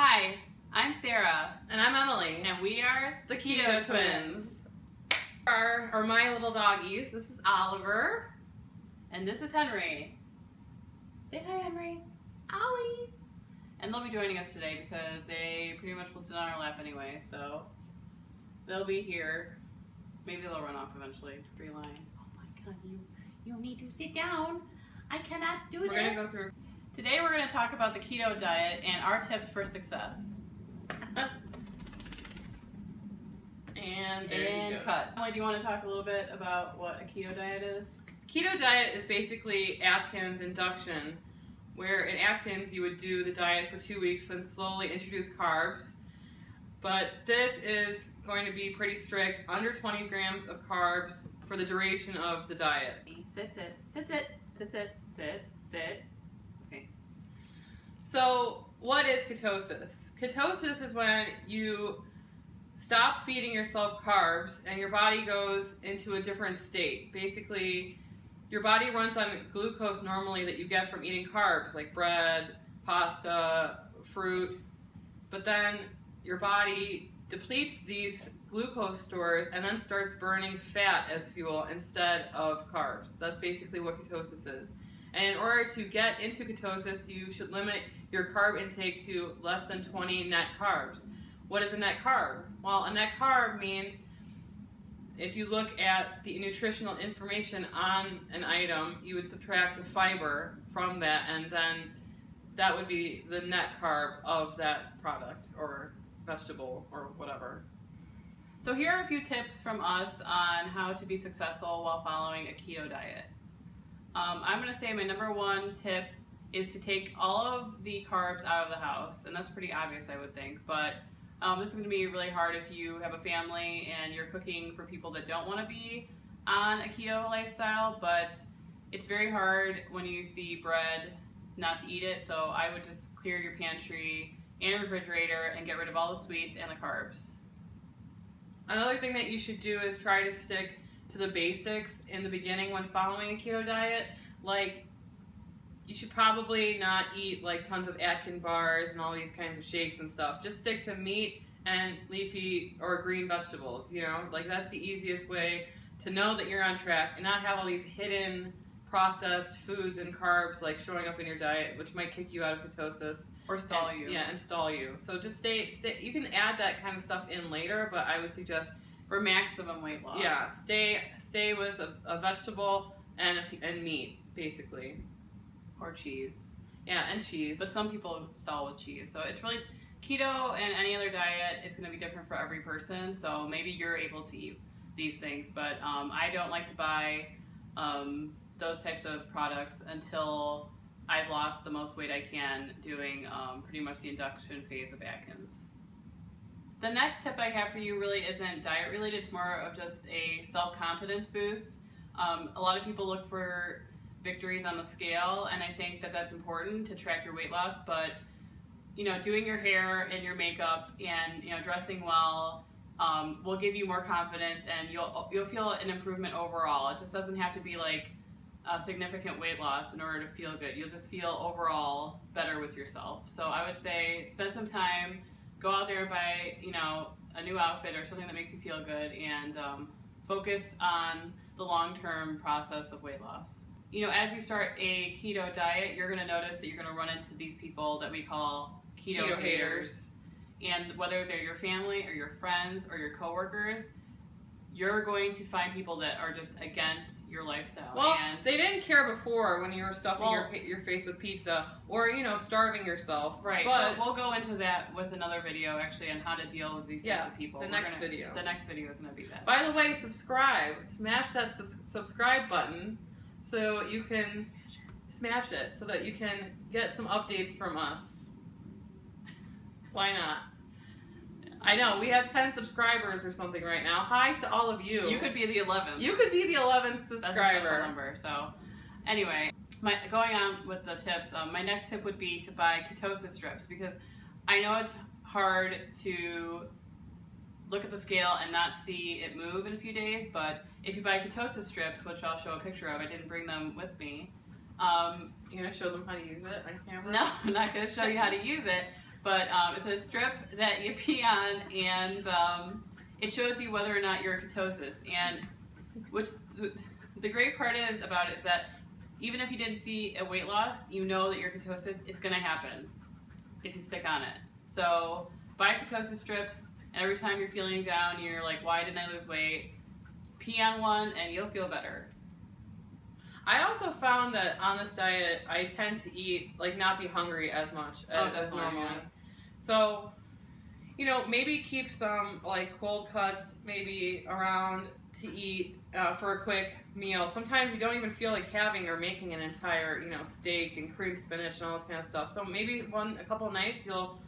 Hi, I'm Sarah, And I'm Emily, and we are the Keto Twins. Are my little doggies. This is Oliver. and this is Henry. Say hi, Henry. Ollie. And they'll be joining us today because they pretty much will sit on our lap anyway, so they'll be here. Maybe they'll run off eventually. Free line. Oh my god, you need to sit down. I cannot do this. We're going to go through. Today we're going to talk about the keto diet and our tips for success. And there you go. cut. Emily, do you want to talk a little bit about what a keto diet is? Keto diet is basically Atkins induction, where in Atkins you would do the diet for 2 weeks and slowly introduce carbs. But this is going to be pretty strict, under 20 grams of carbs for the duration of the diet. Sit. Okay. So what is ketosis? Ketosis is when you stop feeding yourself carbs and your body goes into a different state. Basically, your body runs on glucose normally that you get from eating carbs like bread, pasta, fruit, but then your body depletes these glucose stores and then starts burning fat as fuel instead of carbs. That's basically what ketosis is. And in order to get into ketosis, you should limit your carb intake to less than 20 net carbs. What is a net carb? Well, a net carb means if you look at the nutritional information on an item, you would subtract the fiber from that, and then that would be the net carb of that product or vegetable or whatever. So here are a few tips from us on how to be successful while following a keto diet. I'm going to say my number one tip is to take all of the carbs out of the house, and that's pretty obvious, I would think, but this is going to be really hard if you have a family and you're cooking for people that don't want to be on a keto lifestyle, but it's very hard when you see bread not to eat it, so I would just clear your pantry and refrigerator and get rid of all the sweets and the carbs. Another thing that you should do is try to stick to the basics in the beginning when following a keto diet. Like, you should probably not eat like tons of Atkins bars and all these kinds of shakes and stuff. Just stick to meat and leafy or green vegetables, you know? Like, that's the easiest way to know that you're on track and not have all these hidden processed foods and carbs like showing up in your diet, which might kick you out of ketosis. Or stall you. Yeah, and stall you. So just stay. You can add that kind of stuff in later, but I would suggest For maximum weight loss. yeah, stay with a vegetable and meat, basically. Or cheese. Yeah, and cheese. But some people stall with cheese. So it's really, keto and any other diet, it's going to be different for every person. So maybe you're able to eat these things. But I don't like to buy those types of products until I've lost the most weight I can doing pretty much the induction phase of Atkins. The next tip I have for you really isn't diet related. It's more of just a self-confidence boost. A lot of people look for victories on the scale, and I think that that's important to track your weight loss, but you know, doing your hair and your makeup and, you know, dressing well will give you more confidence, and you'll feel an improvement overall. It just doesn't have to be like a significant weight loss in order to feel good. You'll just feel overall better with yourself. So I would say spend some time, go out there and buy, you know, a new outfit or something that makes you feel good, and focus on the long-term process of weight loss. You know, as you start a keto diet, you're going to notice that you're going to run into these people that we call keto haters. And whether they're your family or your friends or your coworkers, you're going to find people that are just against your lifestyle. Well, and they didn't care before when you were stuffing your face with pizza or, you know, starving yourself. Right, but we'll go into that with another video, actually, on how to deal with these types of people. The next video. The next video is going to be that. By the way, subscribe. Smash that subscribe button so you can smash it so that you can get some updates from us. Why not? I know, we have 10 subscribers or something right now. Hi to all of you. You could be the 11th. You could be the 11th subscriber. That's a special number. So, anyway, going on with the tips, my next tip would be to buy ketosis strips, because I know it's hard to look at the scale and not see it move in a few days, but if you buy ketosis strips, which I'll show a picture of, I didn't bring them with me. You're going to show them how to use it on camera? No, I'm not going to show you how to use it. But it's a strip that you pee on, and it shows you whether or not you're in ketosis. And which the great part is about it is that even if you didn't see a weight loss, you know that you're ketosis. It's going to happen if you stick on it. So buy ketosis strips, and every time you're feeling down, you're like, why didn't I lose weight? Pee on one, and you'll feel better. I also found that on this diet, I tend to eat, like, not be hungry as much as normally. Yeah. So, you know, maybe keep some, like, cold cuts maybe around to eat for a quick meal. Sometimes you don't even feel like having or making an entire, you know, steak and cream spinach and all this kind of stuff. So maybe a couple of nights you'll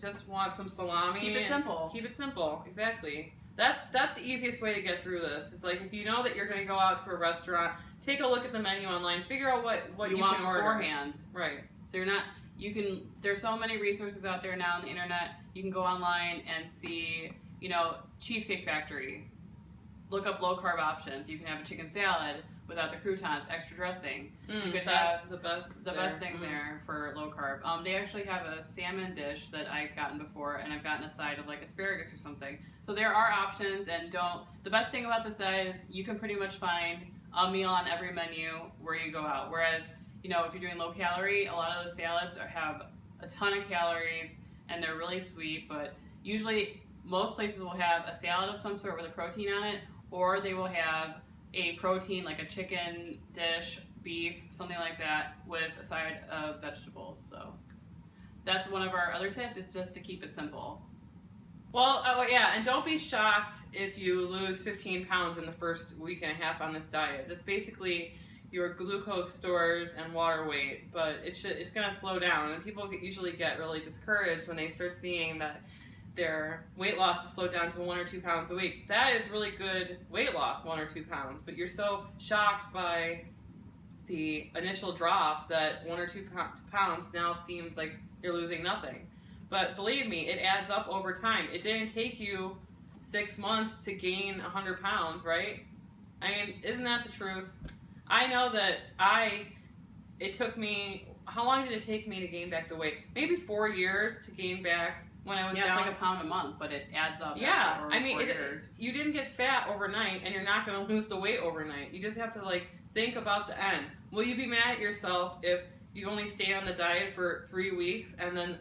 just want some salami. Keep it simple. Keep it simple, exactly. That's the easiest way to get through this. It's like if you know that you're going to go out to a restaurant, take a look at the menu online, figure out what you want can order beforehand. Right. So there's so many resources out there now on the internet. You can go online and see, you know, Cheesecake Factory. Look up low carb options. You can have a chicken salad without the croutons, extra dressing. You could have the best thing there for low carb. They actually have a salmon dish that I've gotten before, and I've gotten a side of like asparagus or something. So there are options, and the best thing about this diet is you can pretty much find a meal on every menu where you go out. Whereas, you know, if you're doing low calorie, a lot of those salads have a ton of calories and they're really sweet, but usually most places will have a salad of some sort with a protein on it, or they will have a protein like a chicken dish, beef, something like that with a side of vegetables. So that's one of our other tips, is just to keep it simple. Well, yeah, and don't be shocked if you lose 15 pounds in the first week and a half on this diet. That's basically your glucose stores and water weight, but it's going to slow down, and people usually get really discouraged when they start seeing that their weight loss has slowed down to 1 or 2 pounds a week. That is really good weight loss, 1 or 2 pounds, but you're so shocked by the initial drop that 1 or 2 pounds now seems like you're losing nothing. But believe me, it adds up over time. It didn't take you 6 months to gain 100 pounds, right? I mean, isn't that the truth? I know that it took me, how long did it take me to gain back the weight? Maybe 4 years to gain back when I was down. It's like a pound a month, but it adds up. Yeah, over I mean, 4 years. You didn't get fat overnight, and you're not going to lose the weight overnight. You just have to, like, think about the end. Will you be mad at yourself if you only stayed on the diet for 3 weeks, and then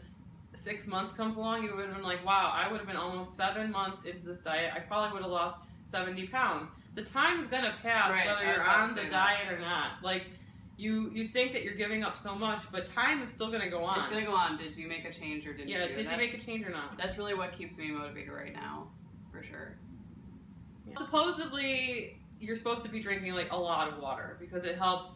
6 months comes along, you would have been like, wow, I would have been almost 7 months into this diet. I probably would have lost 70 pounds. The time is going to pass, right, whether you're on the diet or not. Like, you think that you're giving up so much, but time is still going to go on. It's going to go on. Did you make a change or didn't you? Yeah, did you make a change or not? That's really what keeps me motivated right now, for sure. Yeah. Supposedly, you're supposed to be drinking, like, a lot of water because it helps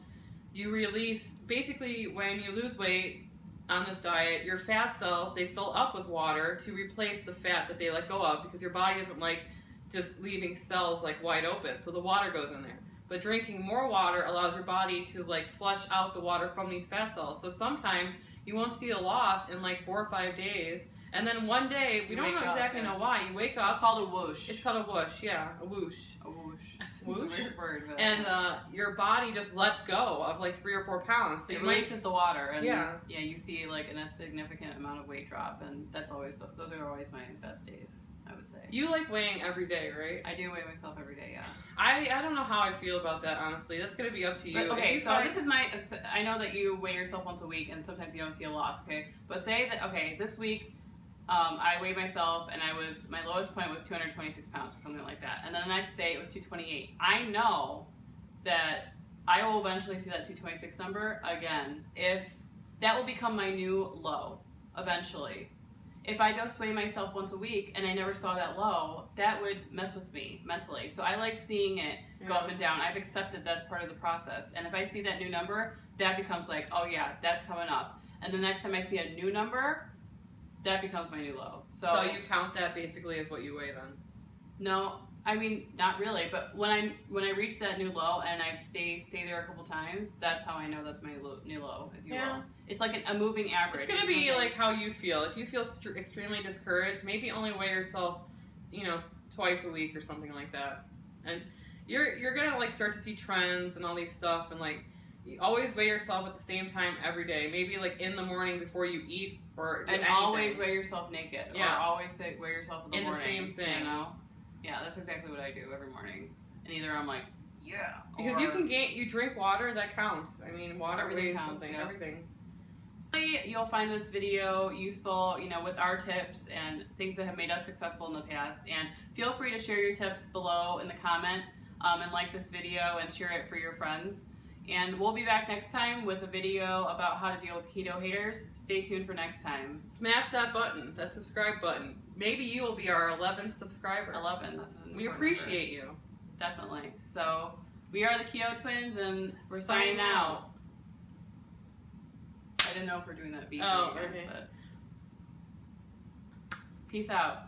you release, basically, when you lose weight on this diet, your fat cells, they fill up with water to replace the fat that they let go of, because your body doesn't like just leaving cells like wide open, so the water goes in there. But drinking more water allows your body to like flush out the water from these fat cells. So sometimes you won't see a loss in like 4 or 5 days, and then one day, we don't exactly know why, you wake up. It's called a whoosh. It's called a whoosh, yeah, a whoosh. A whoosh. Whoosh? It's a weird word. But And your body just lets go of like 3 or 4 pounds. So it you releases the water, and yeah, you see like a significant amount of weight drop, and those are always my best days, I would say. You like weighing every day, right? I do weigh myself every day, yeah. I don't know how I feel about that, honestly. That's going to be up to you. But, okay, so this is I know that you weigh yourself once a week, and sometimes you don't see a loss, okay? But say that, okay, this week, I weighed myself, and my lowest point was 226 pounds or something like that. And then the next day, it was 228. I know that I will eventually see that 226 number again. If that will become my new low, eventually. If I just weigh myself once a week and I never saw that low, that would mess with me mentally. So I like seeing it go up and down. I've accepted that's part of the process. And if I see that new number, that becomes like, oh yeah, that's coming up. And the next time I see a new number, that becomes my new low. So you count that basically as what you weigh then? No, I mean, not really. But when I reach that new low and I stay there a couple times, that's how I know that's my new low, if you will. It's like a moving average. It's going to be like how you feel. If you feel extremely discouraged, maybe only weigh yourself, twice a week or something like that. And you're going to like start to see trends and all these stuff, and like You always weigh yourself at the same time every day. Maybe like in the morning before you eat, or do and anything. always weigh yourself naked. Yeah. Or always weigh yourself in the morning. The same thing. You know? Yeah, that's exactly what I do every morning. And either I'm like, yeah. Because you can gain. You drink water, that counts. I mean, water Everything weighs counts, something. yeah. Everything. You'll find this video useful, you know, with our tips and things that have made us successful in the past. And feel free to share your tips below in the comment, and like this video and share it for your friends. And we'll be back next time with a video about how to deal with keto haters. Stay tuned for next time. Smash that button, that subscribe button. Maybe you will be our 11th subscriber. 11, that's an We important appreciate you. number. Definitely. So, we are the Keto Twins, and we're signing out. I didn't know if we're doing that beat. Oh, again, okay. But peace out.